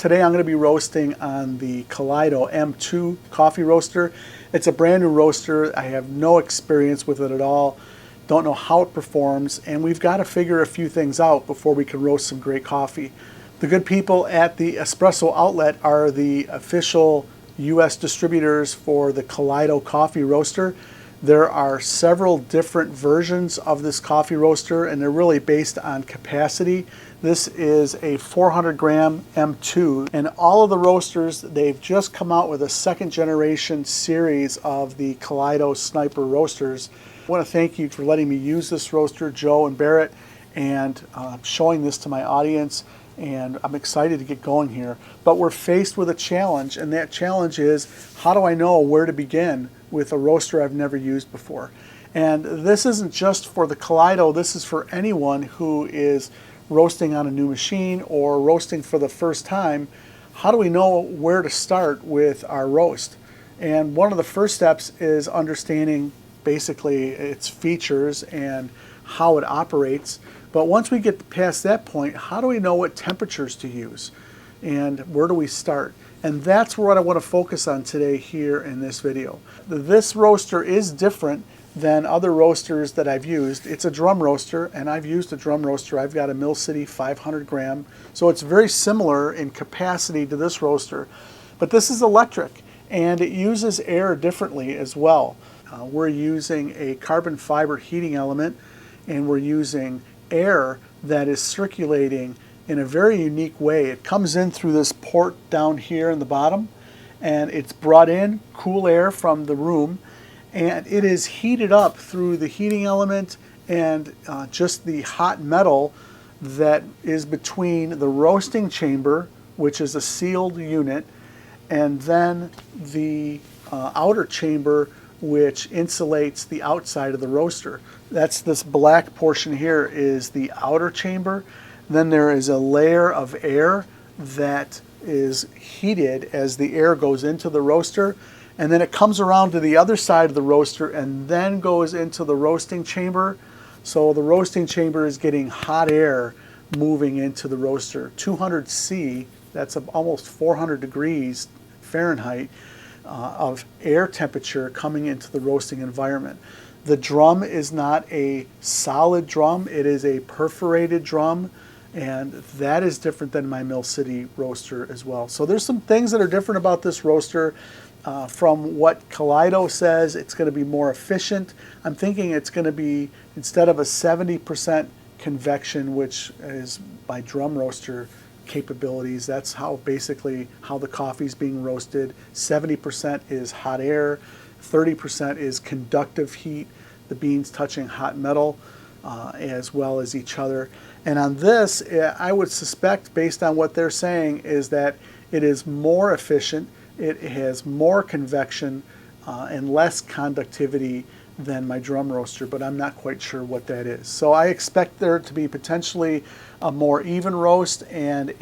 Today I'm going to be roasting on the Kaleido M2 coffee roaster. It's a brand new roaster. I have no experience with it at all. Don't know how it performs, and we've got to figure a few things out before we can roast some great coffee. The good people at the Espresso Outlet are the official US distributors for the Kaleido Coffee Roaster. There are several different versions of this coffee roaster, and they're really based on capacity. This is a 400 gram M2, and all of the roasters, they've just come out with a second generation series of the Kaleido Sniper roasters. I want to thank you for letting me use this roaster, Joe and Barrett, and showing this to my audience. And I'm excited to get going here. But we're faced with a challenge, and that challenge is, how do I know where to begin with a roaster I've never used before? And this isn't just for the Kaleido, this is for anyone who is roasting on a new machine or roasting for the first time. How do we know where to start with our roast? And one of the first steps is understanding basically its features and how it operates. But once we get past that point, how do we know what temperatures to use? And where do we start? And that's what I want to focus on today here in this video. This roaster is different than other roasters that I've used. It's a drum roaster, and I've used a drum roaster. I've got a Mill City 500 gram. So it's very similar in capacity to this roaster. But this is electric, and it uses air differently as well. We're using a carbon fiber heating element, and we're using air that is circulating in a very unique way. It comes in through this port down here in the bottom, and it's brought in cool air from the room, and it is heated up through the heating element and just the hot metal that is between the roasting chamber, which is a sealed unit, and then the outer chamber, which insulates the outside of the roaster. That's this black portion here is the outer chamber. Then there is a layer of air that is heated as the air goes into the roaster, and then it comes around to the other side of the roaster and then goes into the roasting chamber. So the roasting chamber is getting hot air moving into the roaster. 200 C, that's almost 400 degrees Fahrenheit, of air temperature coming into the roasting environment. The drum is not a solid drum, it is a perforated drum, and that is different than my Mill City roaster as well. So there's some things that are different about this roaster. From what Kaleido says, it's going to be more efficient. I'm thinking it's going to be, instead of a 70% convection, which is my drum roaster capabilities, that's how basically how the coffee is being roasted. 70% is hot air, 30% is conductive heat, the beans touching hot metal as well as each other. And on this, I would suspect, based on what they're saying, is that it is more efficient, it has more convection and less conductivity than my drum roaster, but I'm not quite sure what that is. So I expect there to be potentially a more even roast and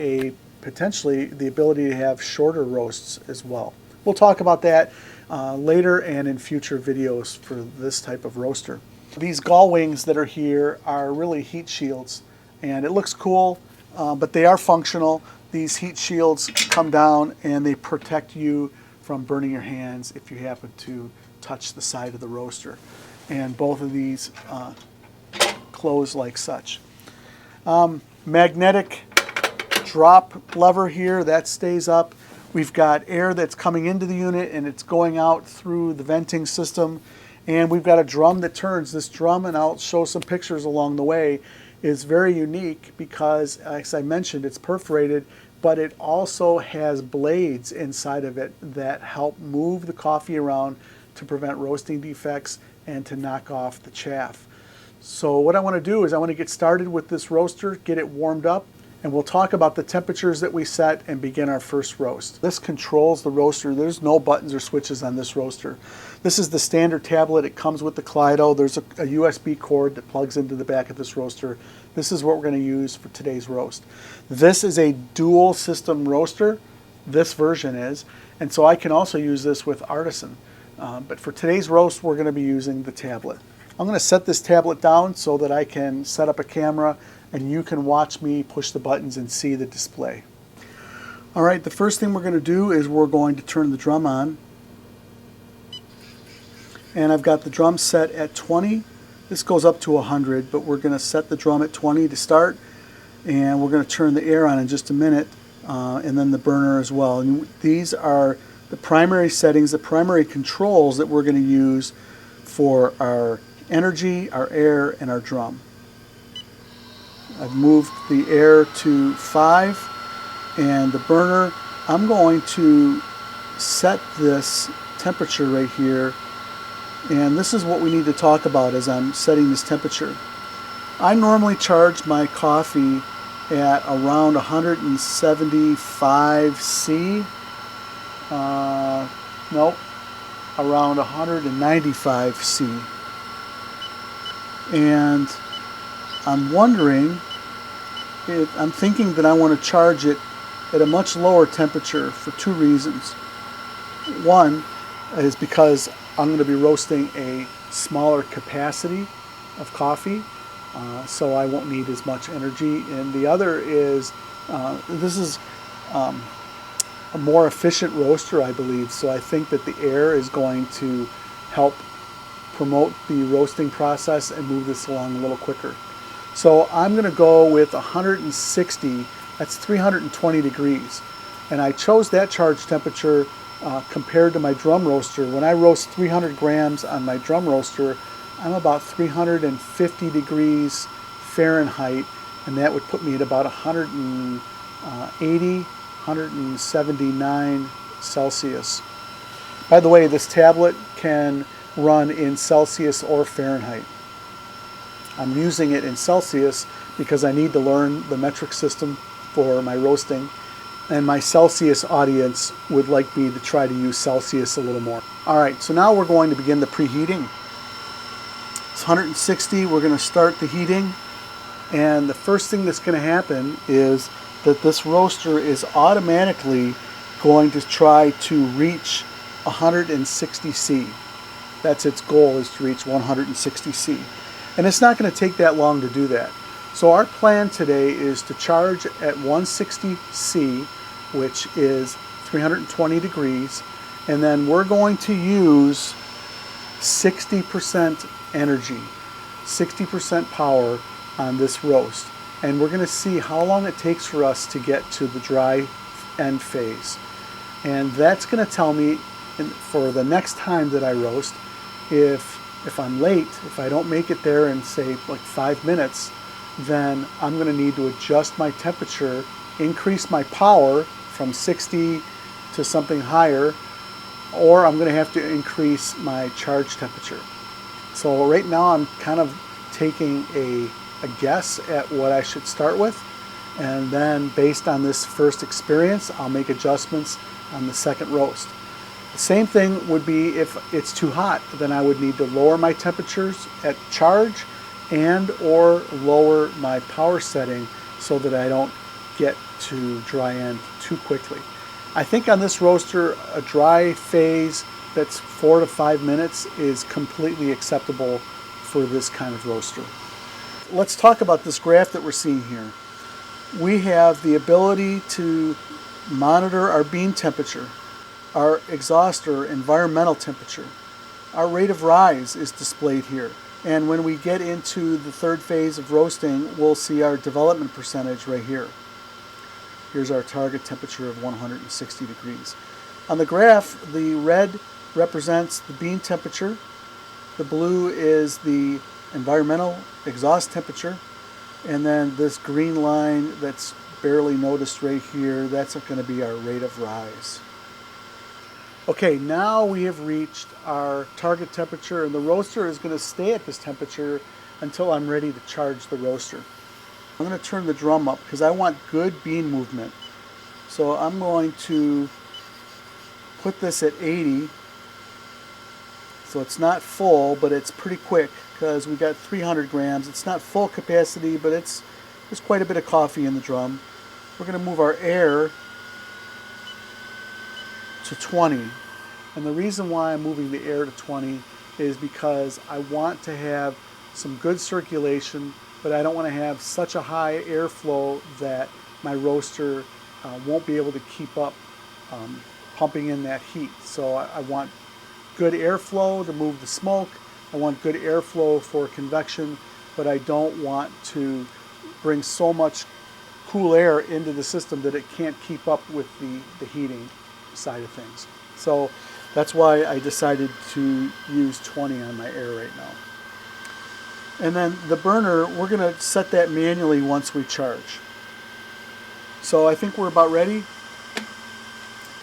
potentially the ability to have shorter roasts as well. We'll talk about that later and in future videos for this type of roaster. These gall wings that are here are really heat shields, and it looks cool, but they are functional. These heat shields come down and they protect you from burning your hands if you happen to touch the side of the roaster. And both of these close like such. Magnetic drop lever here, that stays up. We've got air that's coming into the unit and it's going out through the venting system. And we've got a drum that turns. This drum, and I'll show some pictures along the way, is very unique because, as I mentioned, it's perforated, but it also has blades inside of it that help move the coffee around to prevent roasting defects and to knock off the chaff. So what I want to do is I want to get started with this roaster, get it warmed up, and we'll talk about the temperatures that we set and begin our first roast. This controls the roaster. There's no buttons or switches on this roaster. This is the standard tablet. It comes with the Kaleido. There's a USB cord that plugs into the back of this roaster. This is what we're going to use for today's roast. This is a dual system roaster. This version is. And so I can also use this with Artisan. But for today's roast, we're going to be using the tablet. I'm going to set this tablet down so that I can set up a camera and you can watch me push the buttons and see the display. All right, the first thing we're going to do is we're going to turn the drum on. And I've got the drum set at 20. This goes up to 100, but we're going to set the drum at 20 to start. And we're going to turn the air on in just a minute, and then the burner as well. And these are the primary settings, the primary controls that we're going to use for our energy, our air, and our drum. I've moved the air to 5, and the burner, I'm going to set this temperature right here. And this is what we need to talk about as I'm setting this temperature. I normally charge my coffee at around 175 C. Nope, around 195 C. And I'm wondering, I'm thinking that I want to charge it at a much lower temperature for 2 reasons. One is because I'm going to be roasting a smaller capacity of coffee, so I won't need as much energy. And the other is this is a more efficient roaster, I believe, so I think that the air is going to help promote the roasting process and move this along a little quicker. So I'm going to go with 160, that's 320 degrees. And I chose that charge temperature compared to my drum roaster. When I roast 300 grams on my drum roaster, I'm about 350 degrees Fahrenheit, and that would put me at about 180, 179 Celsius. By the way, this tablet can run in Celsius or Fahrenheit. I'm using it in Celsius because I need to learn the metric system for my roasting, and my Celsius audience would like me to try to use Celsius a little more. All right, so now we're going to begin the preheating. It's 160, we're going to start the heating, and the first thing that's going to happen is that this roaster is automatically going to try to reach 160 C. That's its goal, is to reach 160 C. And it's not going to take that long to do that. So our plan today is to charge at 160 C, which is 320 degrees, and then we're going to use 60% energy, 60% power on this roast. And we're going to see how long it takes for us to get to the dry end phase. And that's going to tell me for the next time that I roast, if I'm late, if I don't make it there in, say, like 5 minutes, then I'm going to need to adjust my temperature, increase my power from 60 to something higher, or I'm going to have to increase my charge temperature. So right now I'm kind of taking a guess at what I should start with, and then based on this first experience, I'll make adjustments on the second roast. The same thing would be if it's too hot, then I would need to lower my temperatures at charge and or lower my power setting so that I don't get to dry end too quickly. I think on this roaster, a dry phase that's 4 to 5 minutes is completely acceptable for this kind of roaster. Let's talk about this graph that we're seeing here. We have the ability to monitor our bean temperature, our exhaust or environmental temperature. Our rate of rise is displayed here. And when we get into the third phase of roasting, we'll see our development percentage right here. Here's our target temperature of 160 degrees. On the graph, the red represents the bean temperature. The blue is the environmental exhaust temperature. And then this green line that's barely noticed right here, that's going to be our rate of rise. Okay, now we have reached our target temperature, and the roaster is going to stay at this temperature until I'm ready to charge the roaster. I'm going to turn the drum up because I want good bean movement. So I'm going to put this at 80. So it's not full, but it's pretty quick because we got 300 grams. It's not full capacity, but there's quite a bit of coffee in the drum. We're going to move our air to 20. And the reason why I'm moving the air to 20 is because I want to have some good circulation, but I don't want to have such a high airflow that my roaster won't be able to keep up pumping in that heat. So I want good airflow to move the smoke. I want good airflow for convection, but I don't want to bring so much cool air into the system that it can't keep up with the heating side of things. So that's why I decided to use 20 on my air right now. And then the burner, we're going to set that manually once we charge. So I think we're about ready.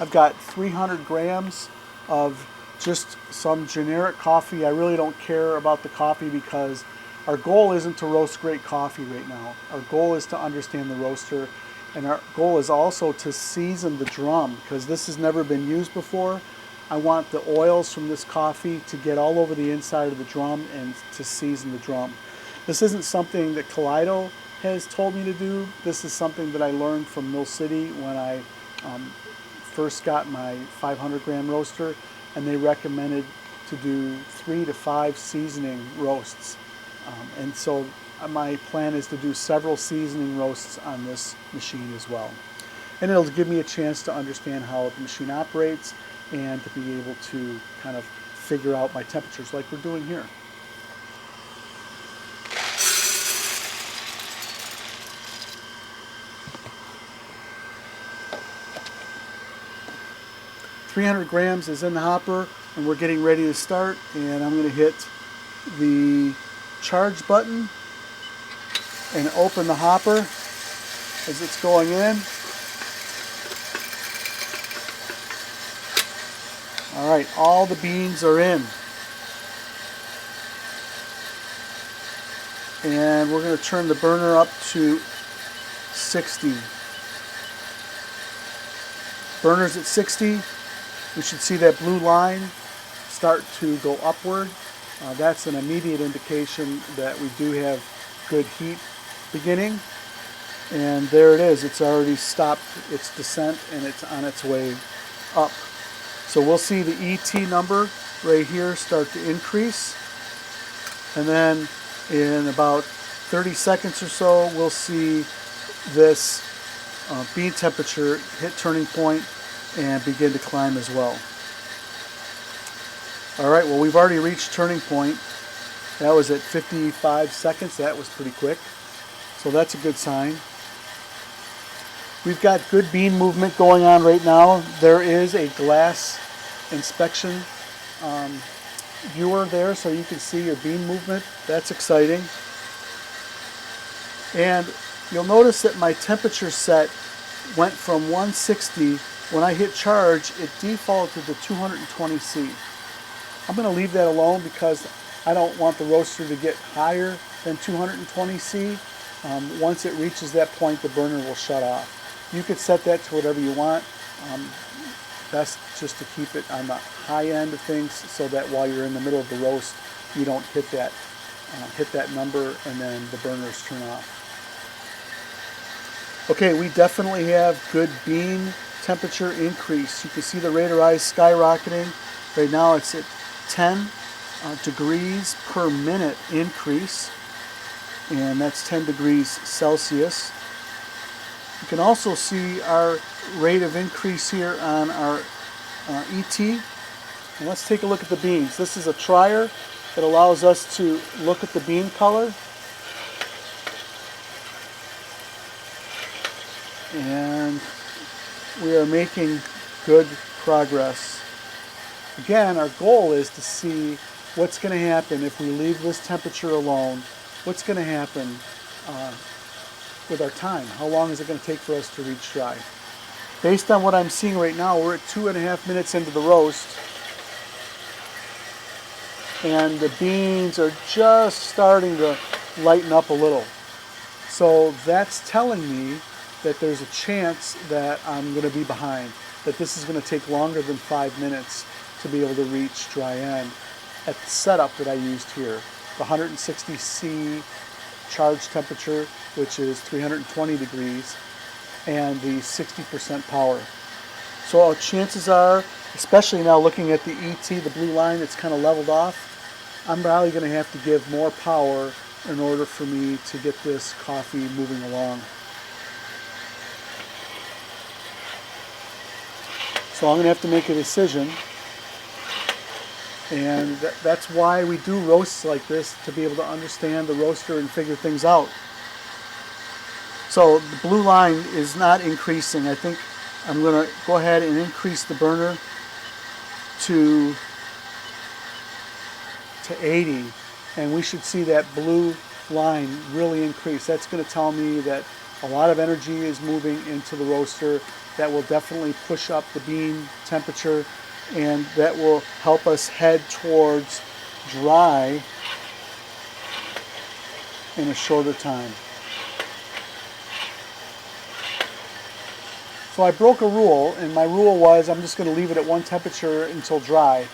I've got 300 grams of just some generic coffee. I really don't care about the coffee because our goal isn't to roast great coffee right now. Our goal is to understand the roaster, and our goal is also to season the drum because this has never been used before. I want the oils from this coffee to get all over the inside of the drum and to season the drum. This isn't something that Kaleido has told me to do. This is something that I learned from Mill City when I first got my 500 gram roaster, and they recommended to do 3 to 5 seasoning roasts. And so my plan is to do several seasoning roasts on this machine as well. And it'll give me a chance to understand how the machine operates and to be able to kind of figure out my temperatures like we're doing here. .300 grams is in the hopper, and we're getting ready to start, and I'm going to hit the charge button and open the hopper as it's going in. All right, all the beans are in. And we're going to turn the burner up to 60. Burner's at 60. We should see that blue line start to go upward. That's an immediate indication that we do have good heat beginning. And there it is. It's already stopped its descent and it's on its way up. So we'll see the ET number right here start to increase. And then in about 30 seconds or so, we'll see this bean temperature hit turning point and begin to climb as well. All right, well, we've already reached turning point. That was at 55 seconds. That was pretty quick. So that's a good sign. We've got good bean movement going on right now. There is a glass inspection viewer there so you can see your bean movement. That's exciting. And you'll notice that my temperature set went from 160. When I hit charge, it defaulted to 220 C. I'm going to leave that alone because I don't want the roaster to get higher than 220 C. Once it reaches that point, the burner will shut off. You could set that to whatever you want. Best just to keep it on the high end of things so that while you're in the middle of the roast, you don't hit that number and then the burners turn off. Okay, we definitely have good bean temperature increase. You can see the rate of rise skyrocketing. Right now it's at 10 degrees per minute increase, and that's 10 degrees Celsius. You can also see our rate of increase here on our ET. And let's take a look at the beans. This is a trier that allows us to look at the bean color. And we are making good progress. Again, our goal is to see what's going to happen if we leave this temperature alone. What's going to happen with our time? How long is it going to take for us to reach dry? Based on what I'm seeing right now, we're at 2.5 minutes into the roast. And the beans are just starting to lighten up a little. So that's telling me that there's a chance that I'm going to be behind, that this is going to take longer than 5 minutes to be able to reach dry end at the setup that I used here. The 160 C charge temperature, which is 320 degrees, and the 60% power. So our chances are, especially now looking at the ET, the blue line, it's kind of leveled off, I'm probably going to have to give more power in order for me to get this coffee moving along. So I'm going to have to make a decision. And that's why we do roasts like this, to be able to understand the roaster and figure things out. So the blue line is not increasing. I think I'm going to go ahead and increase the burner to 80, and we should see that blue line really increase. That's going to tell me that a lot of energy is moving into the roaster. That will definitely push up the bean temperature, and that will help us head towards dry in a shorter time. So I broke a rule, and my rule was I'm just going to leave it at one temperature until dry.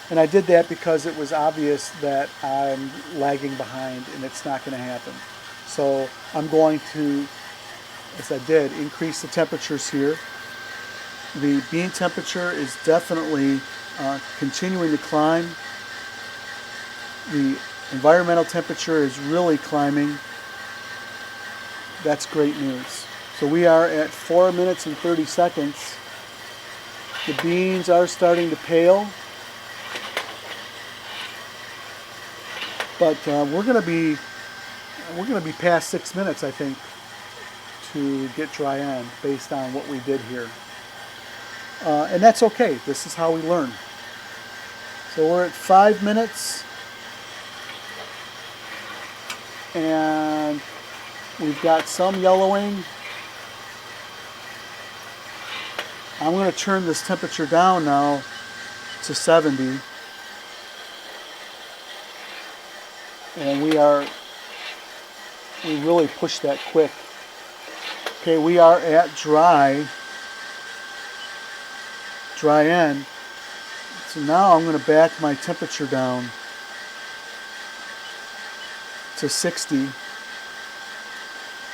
And I did that because it was obvious that I'm lagging behind and it's not going to happen. So I'm going to, as I did, increase the temperatures here. The bean temperature is definitely continuing to climb. The environmental temperature is really climbing. That's great news. So we are at 4 minutes and 30 seconds. The beans are starting to pale. But we're going to be past 6 minutes, I think, to get dry end based on what we did here. And that's okay. This is how we learn. So we're at 5 minutes, and we've got some yellowing. I'm going to turn this temperature down now to 70. And we really push that quick. Okay, we are at dry end. So now I'm going to back my temperature down to 60.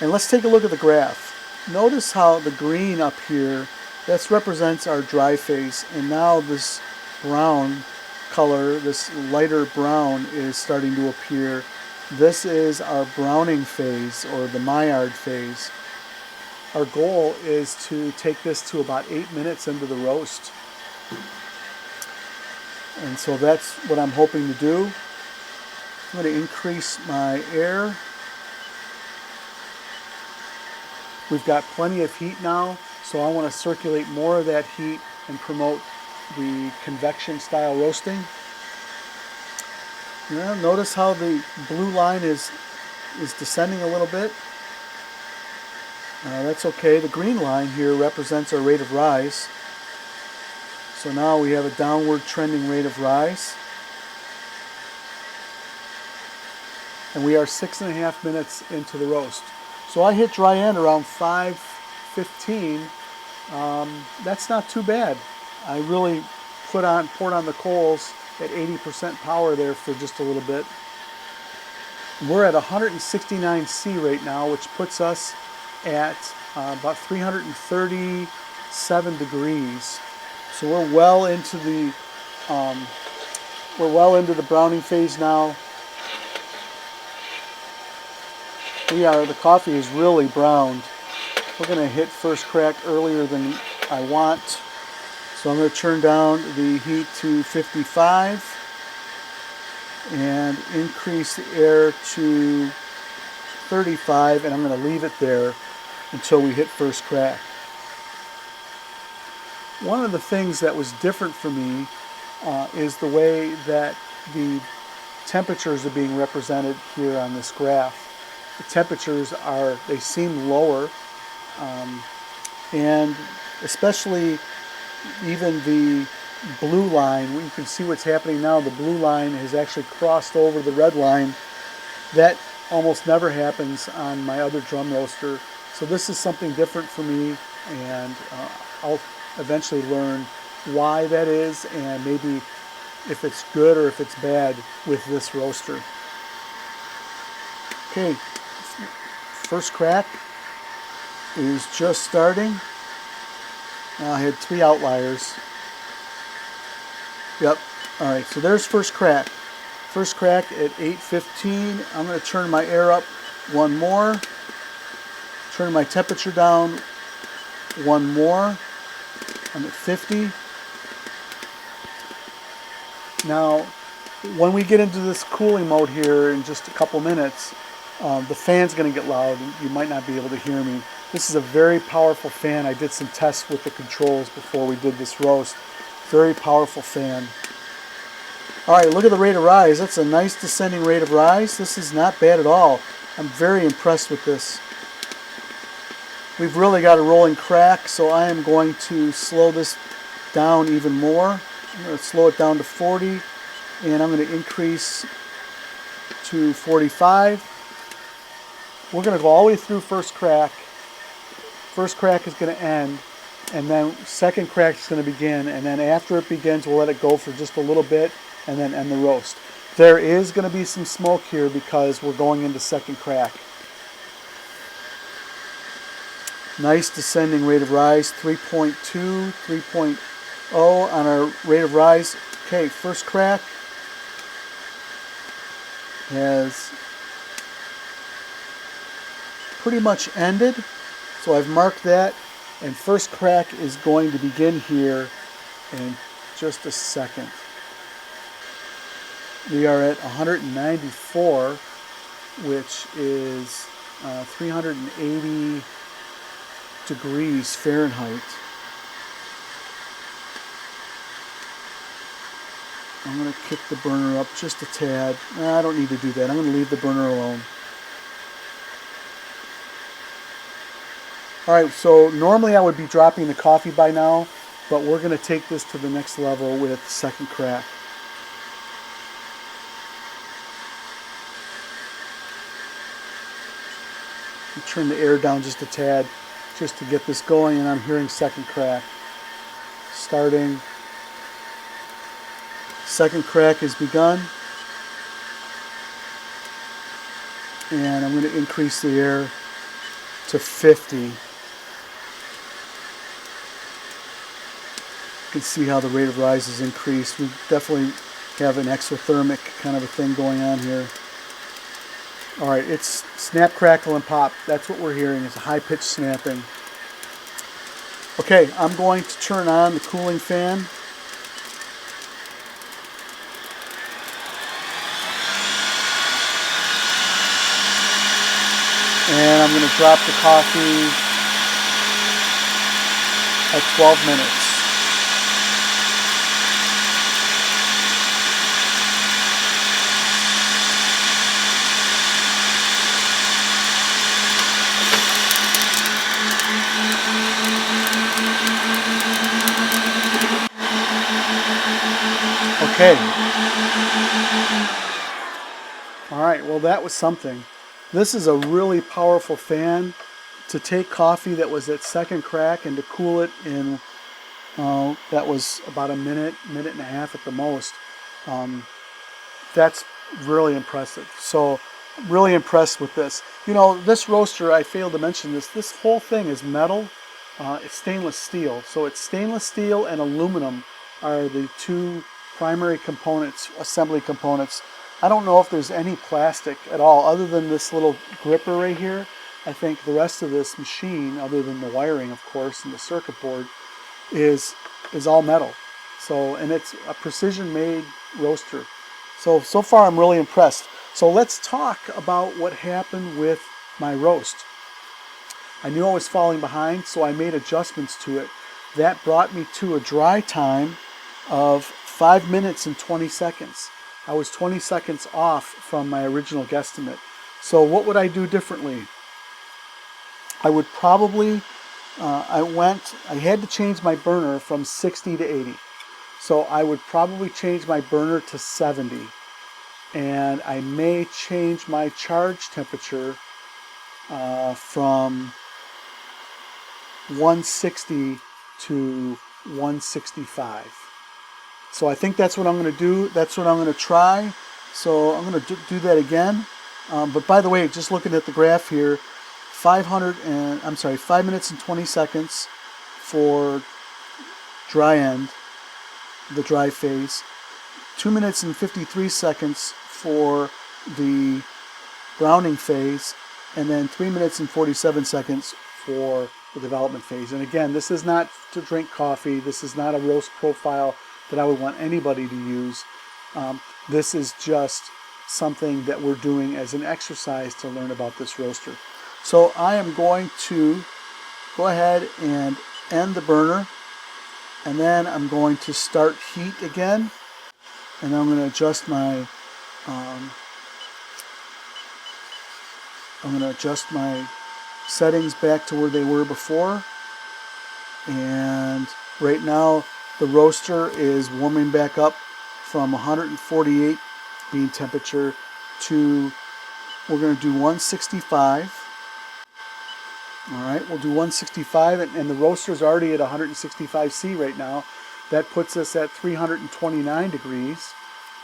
And let's take a look at the graph. Notice how the green up here, that represents our dry phase. And now this brown color, this lighter brown, is starting to appear. This is our browning phase, or the Maillard phase. Our goal is to take this to about 8 minutes into the roast. And so that's what I'm hoping to do. I'm going to increase my air. We've got plenty of heat now, so I want to circulate more of that heat and promote the convection style roasting. Yeah, notice how the blue line is descending a little bit. That's okay. The green line here represents our rate of rise. So now we have a downward trending rate of rise. And we are 6.5 minutes into the roast. So I hit dry end around 5:15. That's not too bad. I really poured on the coals at 80% power there for just a little bit. We're at 169°C right now, which puts us at about 337 degrees. So we're well into the browning phase now. The coffee is really browned. We're going to hit first crack earlier than I want. So I'm going to turn down the heat to 55 and increase the air to 35, and I'm going to leave it there until we hit first crack. One of the things that was different for me is the way that the temperatures are being represented here on this graph. The temperatures they seem lower, and especially even the blue line, you can see what's happening now. The blue line has actually crossed over the red line. That almost never happens on my other drum roaster. So this is something different for me, and I'll eventually learn why that is, and maybe if it's good or if it's bad with this roaster. Okay, first crack is just starting. I had 3 outliers. Yep. All right, so there's first crack. First crack at 8:15. I'm going to turn my air up one more. Turn my temperature down one more. I'm at 50. Now, when we get into this cooling mode here in just a couple minutes, the fan's going to get loud. You might not be able to hear me. This is a very powerful fan. I did some tests with the controls before we did this roast. Very powerful fan. All right, look at the rate of rise. That's a nice descending rate of rise. This is not bad at all. I'm very impressed with this. We've really got a rolling crack, so I am going to slow this down even more. I'm going to slow it down to 40, and I'm going to increase to 45. We're going to go all the way through first crack. First crack is going to end, and then second crack is going to begin, and then after it begins, we'll let it go for just a little bit, and then end the roast. There is going to be some smoke here because we're going into second crack. Nice descending rate of rise, 3.2, 3.0 on our rate of rise. Okay, first crack has pretty much ended. So I've marked that, and first crack is going to begin here in just a second. We are at 194, which is 380 degrees Fahrenheit. I'm going to kick the burner up just a tad. I don't need to do that. I'm going to leave the burner alone. All right, so normally I would be dropping the coffee by now, but we're going to take this to the next level with second crack. Turn the air down just a tad just to get this going, and I'm hearing second crack. Starting. Second crack has begun. And I'm going to increase the air to 50. You can see how the rate of rise has increased. We definitely have an exothermic kind of a thing going on here. All right, it's snap, crackle, and pop. That's what we're hearing. It's a high-pitched snapping. Okay, I'm going to turn on the cooling fan. And I'm going to drop the coffee at 12 minutes. Okay. All right, well, that was something. This is a really powerful fan to take coffee that was at second crack and to cool it in, that was about a minute, minute and a half at the most. That's really impressive. So, really impressed with this. You know, this roaster, I failed to mention this, this whole thing is metal. It's stainless steel. So it's stainless steel and aluminum are the two primary components, assembly components. I don't know if there's any plastic at all other than this little gripper right here. I think the rest of this machine, other than the wiring, of course, and the circuit board, is all metal. So, and it's a precision-made roaster. So far I'm really impressed. So let's talk about what happened with my roast. I knew I was falling behind, so I made adjustments to it. That brought me to a dry time of 5 minutes and 20 seconds. I was 20 seconds off from my original guesstimate. So what would I do differently? I would probably, I had to change my burner from 60 to 80. So I would probably change my burner to 70. And I may change my charge temperature from 160 to 165. So I think that's what I'm going to do. That's what I'm going to try. So I'm going to do that again. But by the way, just looking at the graph here, 5 minutes and 20 seconds for dry end, the dry phase. 2 minutes and 53 seconds for the browning phase, and then 3 minutes and 47 seconds for the development phase. And again, this is not to drink coffee. This is not a roast profile that I would want anybody to use. This is just something that we're doing as an exercise to learn about this roaster. So I am going to go ahead and end the burner, and then I'm going to start heat again, and I'm going to adjust my settings back to where they were before. And right now the roaster is warming back up from 148 bean temperature to, we're going to do 165. All right, we'll do 165, and the roaster is already at 165°C right now. That puts us at 329 degrees.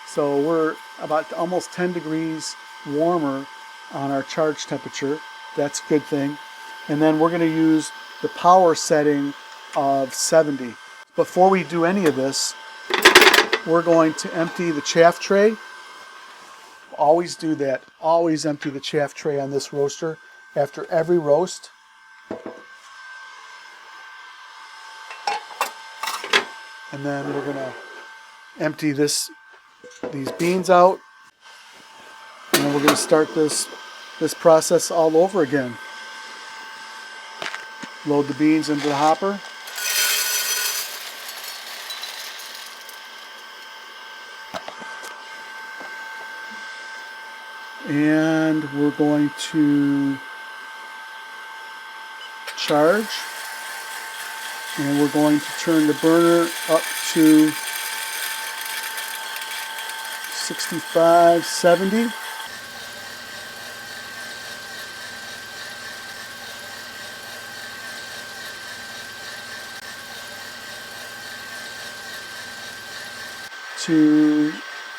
So we're about almost 10 degrees warmer on our charge temperature. That's a good thing. And then we're going to use the power setting of 70. Before we do any of this, we're going to empty the chaff tray. Always do that. Always empty the chaff tray on this roaster after every roast. And then we're going to empty these beans out. And then we're going to start this process all over again. Load the beans into the hopper. And we're going to charge. And we're going to turn the burner up to 65, 70. To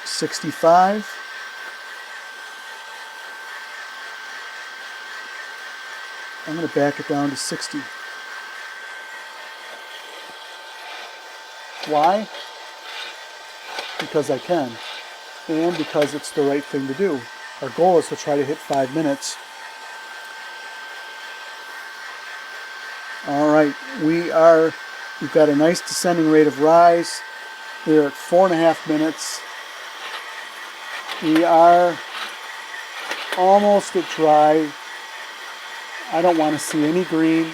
65. I'm going to back it down to 60. Why? Because I can, and because it's the right thing to do. Our goal is to try to hit 5 minutes. All right, we've got a nice descending rate of rise. We're at 4.5 minutes. We are almost at dry. I don't want to see any green.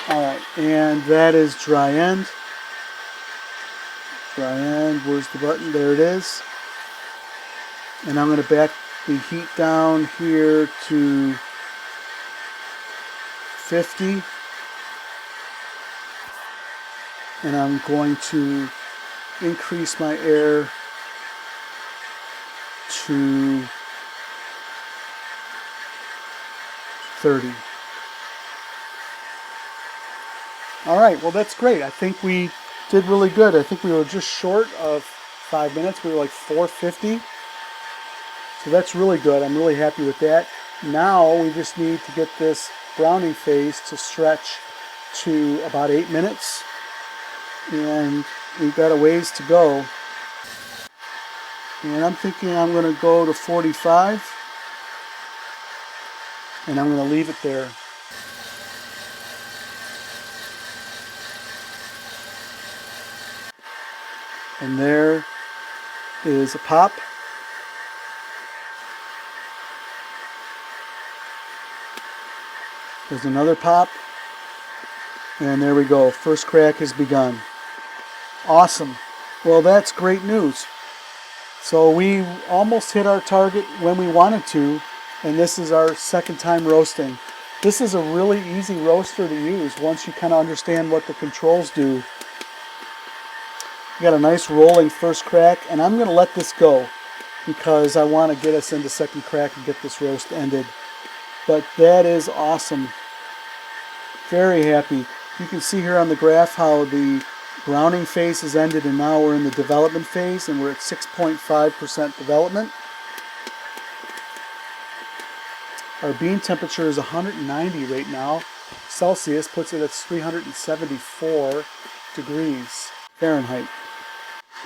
All right, and that is dry end. Dry end, where's the button? There it is. And I'm going to back the heat down here to 50. And I'm going to increase my air to 30. All right, well, that's great. I think we did really good. I think we were just short of 5 minutes. We were like 4:50. So that's really good. I'm really happy with that. Now we just need to get this browning phase to stretch to about 8 minutes. And we've got a ways to go. And I'm thinking I'm going to go to 45. And I'm going to leave it there. And there is a pop. There's another pop. And there we go. First crack has begun. Awesome. Well, that's great news. So we almost hit our target when we wanted to, and this is our second time roasting. This is a really easy roaster to use once you kind of understand what the controls do. We got a nice rolling first crack, and I'm going to let this go because I want to get us into second crack and get this roast ended. But that is awesome. Very happy. You can see here on the graph how the browning phase has ended, and now we're in the development phase, and we're at 6.5% development. Our bean temperature is 190 right now. Celsius puts it at 374 degrees Fahrenheit.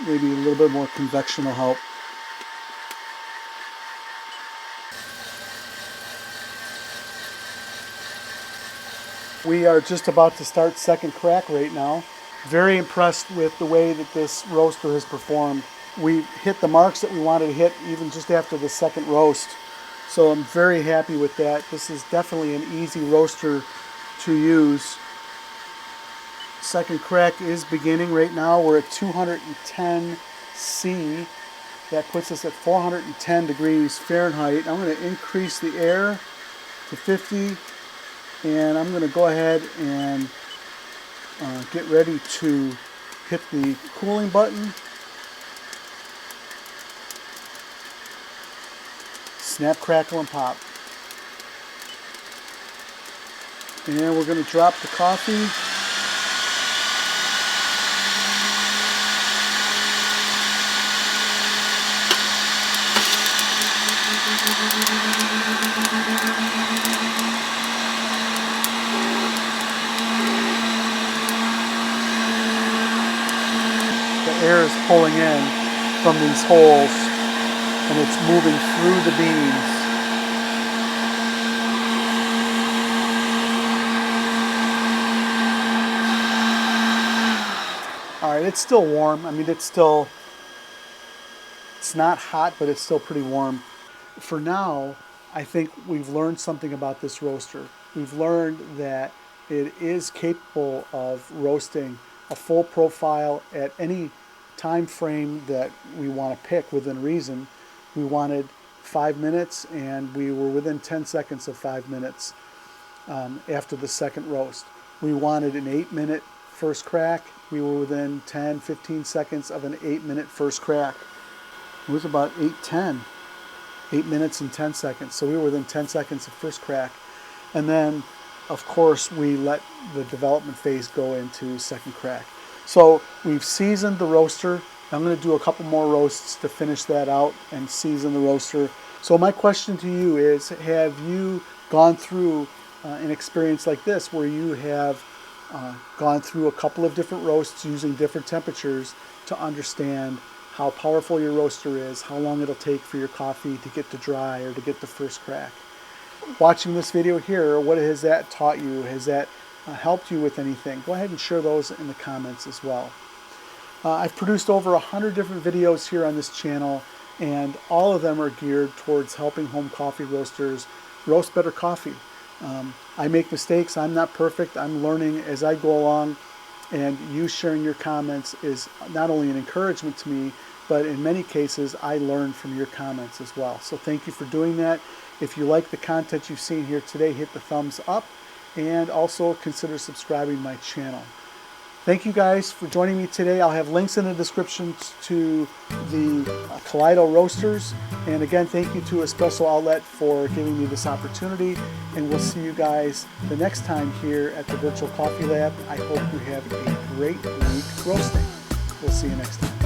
Maybe a little bit more convection will help. We are just about to start second crack right now. Very impressed with the way that this roaster has performed. We hit the marks that we wanted to hit even just after the second roast. So I'm very happy with that. This is definitely an easy roaster to use. Second crack is beginning right now. We're at 210 C. That puts us at 410 degrees Fahrenheit. I'm going to increase the air to 50, and I'm going to go ahead and get ready to hit the cooling button. Snap, crackle, and pop. And we're going to drop the coffee. The air is pulling in from these holes and it's moving through the beans. All right, it's still warm. I mean, it's not hot, but it's still pretty warm. For now, I think we've learned something about this roaster. We've learned that it is capable of roasting a full profile at any time frame that we want to pick within reason. We wanted 5 minutes, and we were within 10 seconds of 5 minutes after the second roast. We wanted an 8-minute first crack. We were within 10, 15 seconds of an 8-minute first crack. It was about 8:10. 8 minutes and 10 seconds. So we were within 10 seconds of first crack. And then, of course, we let the development phase go into second crack. So we've seasoned the roaster. I'm going to do a couple more roasts to finish that out and season the roaster. So my question to you is, have you gone through an experience like this where you have gone through a couple of different roasts using different temperatures to understand how powerful your roaster is, how long it'll take for your coffee to get to dry or to get to first crack? Watching this video here, what has that taught you? Has that helped you with anything? Go ahead and share those in the comments as well. I've produced over 100 different videos here on this channel, and all of them are geared towards helping home coffee roasters roast better coffee. I make mistakes. I'm not perfect. I'm learning as I go along, and you sharing your comments is not only an encouragement to me, but in many cases, I learn from your comments as well. So thank you for doing that. If you like the content you've seen here today, hit the thumbs up and also consider subscribing to my channel. Thank you guys for joining me today. I'll have links in the description to the Kaleido roasters. And again, thank you to Espresso Outlet for giving me this opportunity. And we'll see you guys the next time here at the Virtual Coffee Lab. I hope you have a great week roasting. We'll see you next time.